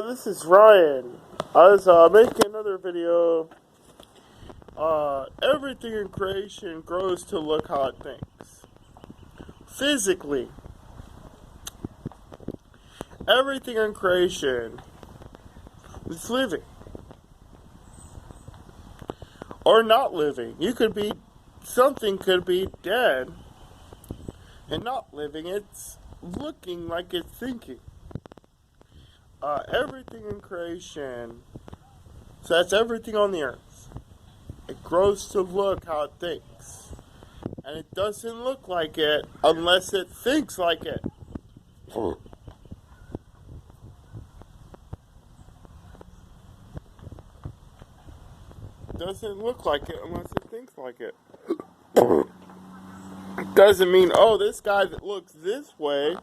This is Ryan. I was making another video. Everything in creation grows to look how it thinks. Physically, everything in creation is living. Or not living. Something could be dead and not living. It's looking like it's thinking. Everything in creation, so that's everything on the earth. It grows to look how it thinks. And it doesn't look like it unless it thinks like it. It doesn't look like it unless it thinks like it. It doesn't mean, oh, this guy that looks this way,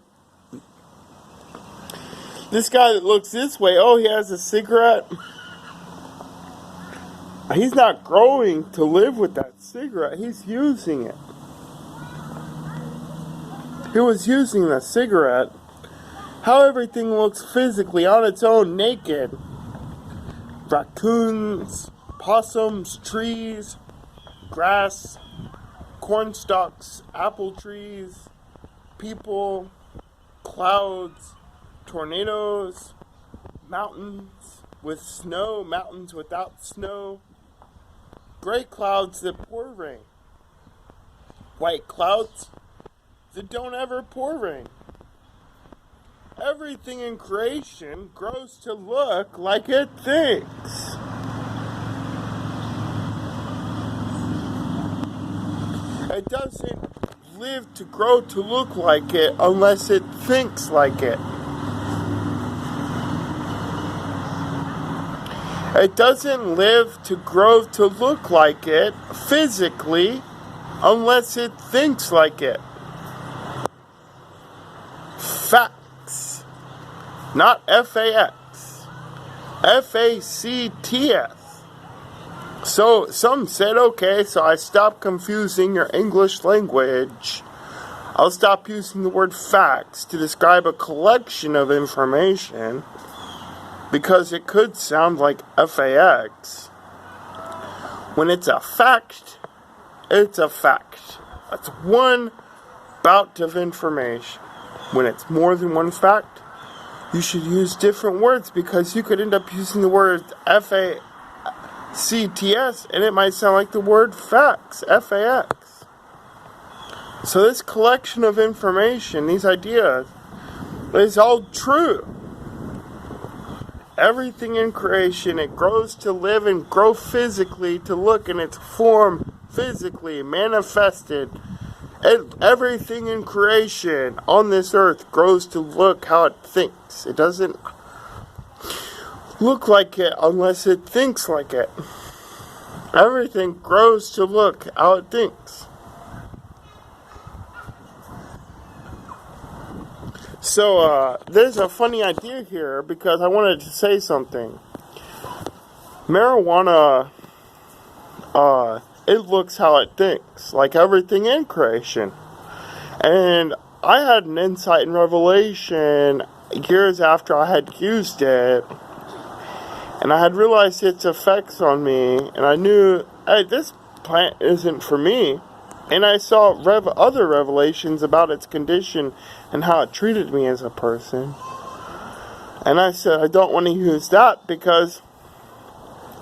oh, he has a cigarette. He's not growing to live with that cigarette. He's using it. He was using the cigarette. How everything looks physically on its own, naked. Raccoons, possums, trees, grass, corn stalks, apple trees, people, clouds, tornadoes, mountains with snow, mountains without snow, gray clouds that pour rain, white clouds that don't ever pour rain. Everything in creation grows to look like it thinks. It doesn't live to grow to look like it unless it thinks like it. It doesn't live to grow to look like it physically unless it thinks like it. Facts. Not F-A-X. F-A-C-T-S. So some said, okay, so I stopped confusing your English language. I'll stop using the word facts to describe a collection of information because it could sound like F-A-X. When it's a fact, it's a fact. That's one bout of information. When it's more than one fact, you should use different words because you could end up using the word F-A-C-T-S and it might sound like the word facts, F-A-X. So this collection of information, these ideas, is all true. Everything in creation, it grows to live and grow physically to look in its form physically manifested. Everything in creation on this earth grows to look how it thinks. It doesn't look like it unless it thinks like it. Everything grows to look how it thinks. So, there's a funny idea here because I wanted to say something. Marijuana, it looks how it thinks, like everything in creation. And I had an insight and revelation years after I had used it, and I had realized its effects on me, and I knew, hey, this plant isn't for me. And I saw other revelations about its condition and how it treated me as a person. And I said, I don't want to use that because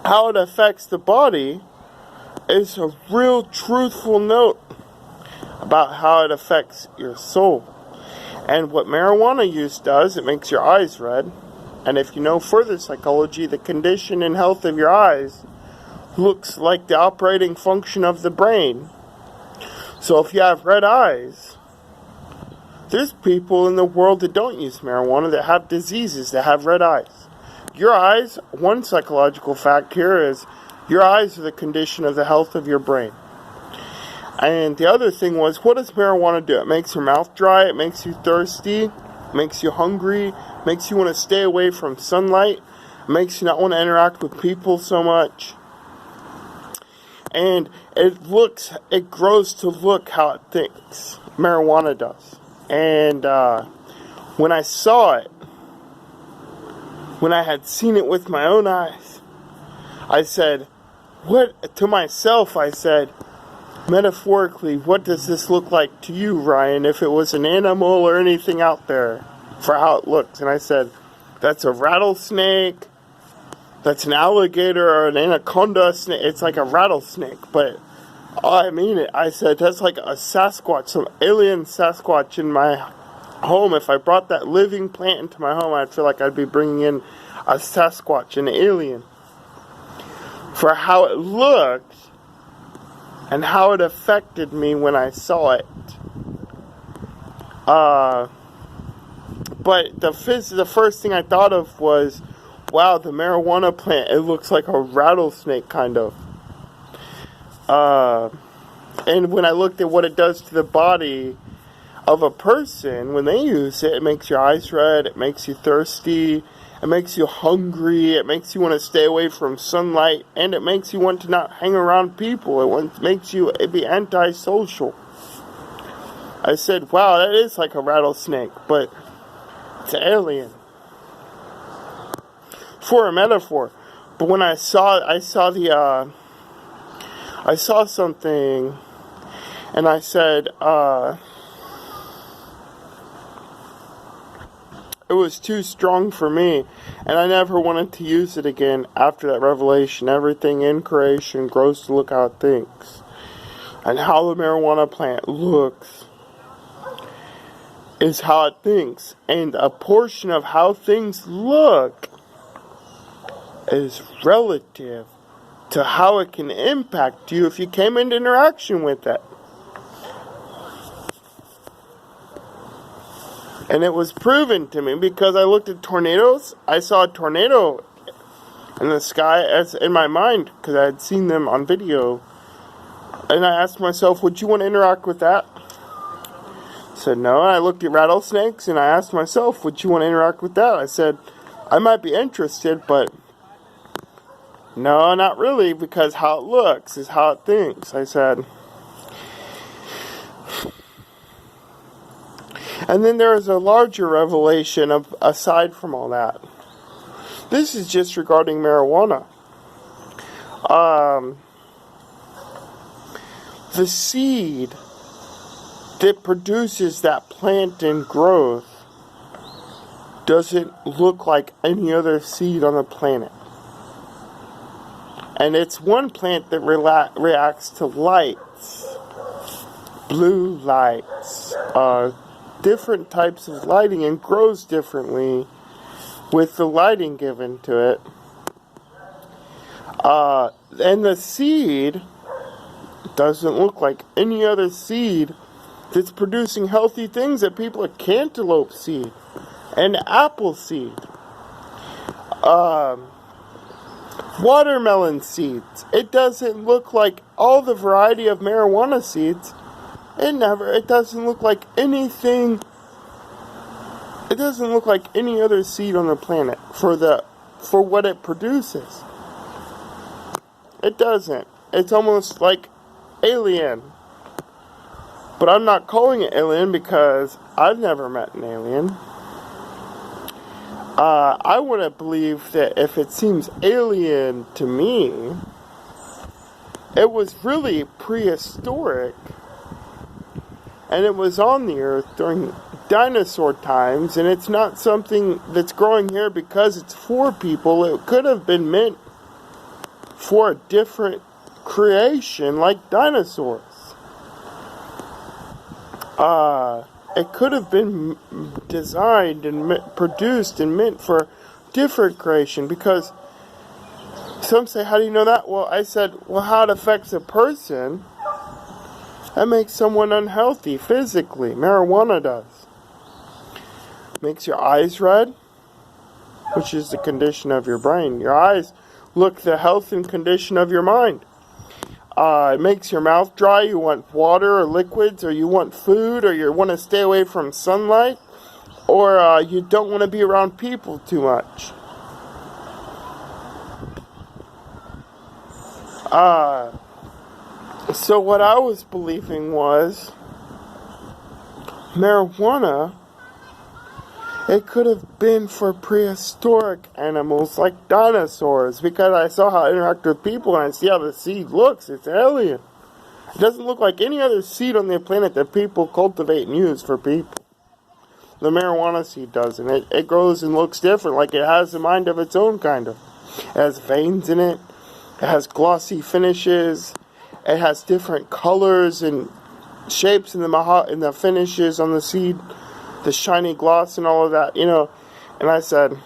how it affects the body is a real truthful note about how it affects your soul. And what marijuana use does, it makes your eyes red. And if you know further psychology, the condition and health of your eyes looks like the operating function of the brain. So if you have red eyes, there's people in the world that don't use marijuana that have diseases that have red eyes. Your eyes, one psychological fact here is your eyes are the condition of the health of your brain. And the other thing was, what does marijuana do? It makes your mouth dry, it makes you thirsty, it makes you hungry, makes you want to stay away from sunlight, it makes you not want to interact with people so much. And it grows to look how it thinks. Marijuana does. And when I saw it, when I had seen it with my own eyes, I said, what, to myself, I said, metaphorically, what does this look like to you, Ryan, if it was an animal or anything out there, for how it looks? And I said, that's a rattlesnake, that's an alligator or an anaconda snake. It's like a rattlesnake, but I mean it. I said, that's like a Sasquatch, some alien Sasquatch in my home. If I brought that living plant into my home, I'd feel like I'd be bringing in a Sasquatch, an alien, for how it looked and how it affected me when I saw it. But the first thing I thought of was, wow, the marijuana plant, it looks like a rattlesnake, kind of. And when I looked at what it does to the body of a person, when they use it, it makes your eyes red, it makes you thirsty, it makes you hungry, it makes you want to stay away from sunlight, and it makes you want to not hang around people. It makes you be antisocial. I said, wow, that is like a rattlesnake, but it's an alien. For a metaphor. But when I saw something, and I said, it was too strong for me, and I never wanted to use it again after that revelation. Everything in creation grows to look how it thinks. And how the marijuana plant looks is how it thinks. And a portion of how things look is relative to how it can impact you if you came into interaction with it. And it was proven to me because I looked at tornadoes. I saw a tornado in the sky as in my mind because I had seen them on video. And I asked myself, would you want to interact with that? I said no. And I looked at rattlesnakes and I asked myself, would you want to interact with that? I said, I might be interested, but no, not really, because how it looks is how it thinks. I said. And then there is a larger revelation aside from all that. This is just regarding marijuana. The seed that produces that plant in growth doesn't look like any other seed on the planet. And it's one plant that reacts to lights, blue lights, different types of lighting, and grows differently with the lighting given to it. And the seed doesn't look like any other seed that's producing healthy things that people, like cantaloupe seed and apple seed, watermelon seeds. It doesn't look like all the variety of marijuana seeds. It doesn't look like anything. It doesn't look like any other seed on the planet for what it produces. It doesn't. It's almost like alien. But I'm not calling it alien because I've never met an alien. I want to believe that if it seems alien to me, it was really prehistoric. And it was on the earth during dinosaur times, and it's not something that's growing here because it's for people. It could have been meant for a different creation, like dinosaurs. It could have been designed and produced and meant for different creation, because some say, how do you know that? Well, I said, well, how it affects a person. That makes someone unhealthy physically. Marijuana does. Makes your eyes red, which is the condition of your brain. Your eyes look the health and condition of your mind. It makes your mouth dry. You want water or liquids, or you want food, or you want to stay away from sunlight, or you don't want to be around people too much. So what I was believing was marijuana It could have been for prehistoric animals like dinosaurs, because I saw how it interacted with people and I see how the seed looks. It's alien. It doesn't look like any other seed on the planet that people cultivate and use for people. The marijuana seed doesn't. It grows and looks different, like it has a mind of its own, kind of. It has veins in it. It has glossy finishes. It has different colors and shapes in the finishes on the seed. The shiny gloss and all of that, And I said,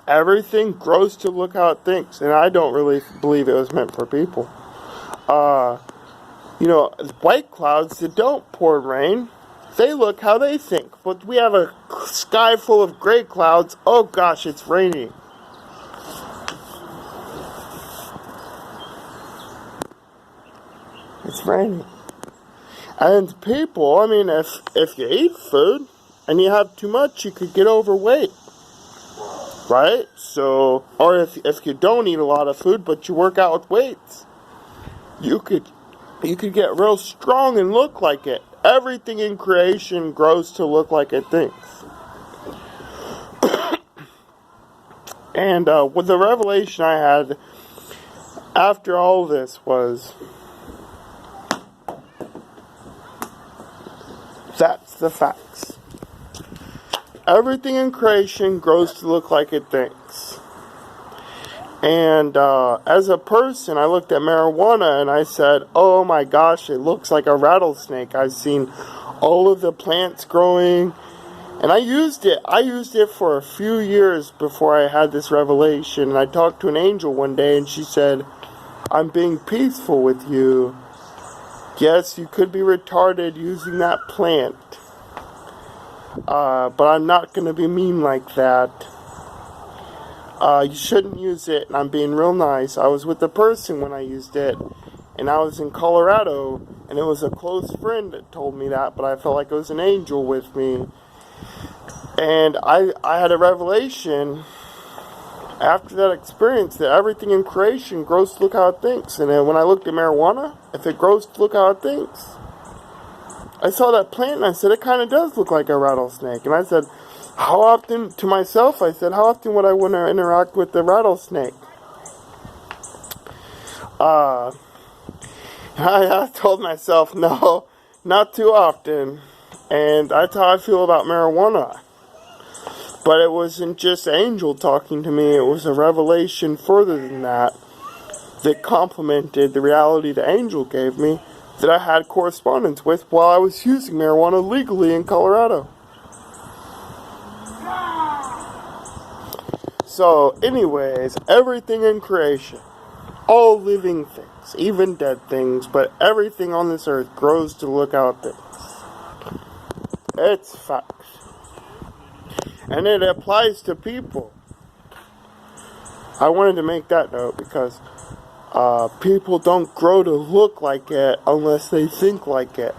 everything grows to look how it thinks. And I don't really believe it was meant for people. White clouds that don't pour rain, they look how they think. But we have a sky full of gray clouds. Oh gosh, it's raining. It's raining. And people, if you eat food and you have too much, you could get overweight. Right? So, or if you don't eat a lot of food, but you work out with weights, you could get real strong and look like it. Everything in creation grows to look like it thinks. And with the revelation I had after all this was, that's the facts. Everything in creation grows to look like it thinks. And as a person, I looked at marijuana and I said, oh my gosh, it looks like a rattlesnake. I've seen all of the plants growing. And I used it. I used it for a few years before I had this revelation. And I talked to an angel one day and she said, I'm being peaceful with you. Yes, you could be retarded using that plant. But I'm not going to be mean like that. You shouldn't use it, and I'm being real nice. I was with a person when I used it, and I was in Colorado, and it was a close friend that told me that, but I felt like it was an angel with me. And I had a revelation after that experience that everything in creation grows to look how it thinks. And then when I looked at marijuana, if it grows to look how it thinks, I saw that plant and I said, it kind of does look like a rattlesnake. And I said, how often, to myself, I said, how often would I want to interact with the rattlesnake? I told myself, no, not too often. And that's how I feel about marijuana. But it wasn't just angel talking to me, it was a revelation further than that complemented the reality the angel gave me that I had correspondence with while I was using marijuana legally in Colorado. So, anyways, everything in creation, all living things, even dead things, but everything on this earth grows to look how it thinks. It's facts. And it applies to people. I wanted to make that note because people don't grow to look like it unless they think like it.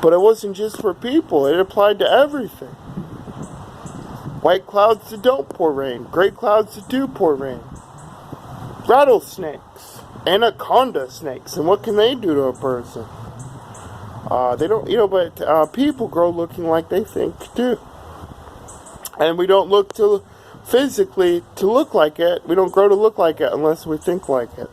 But it wasn't just for people, it applied to everything. White clouds that don't pour rain, gray clouds that do pour rain. Rattlesnakes, anaconda snakes, and what can they do to a person? They don't, but people grow looking like they think too. And we don't look to physically to look like it. We don't grow to look like it unless we think like it.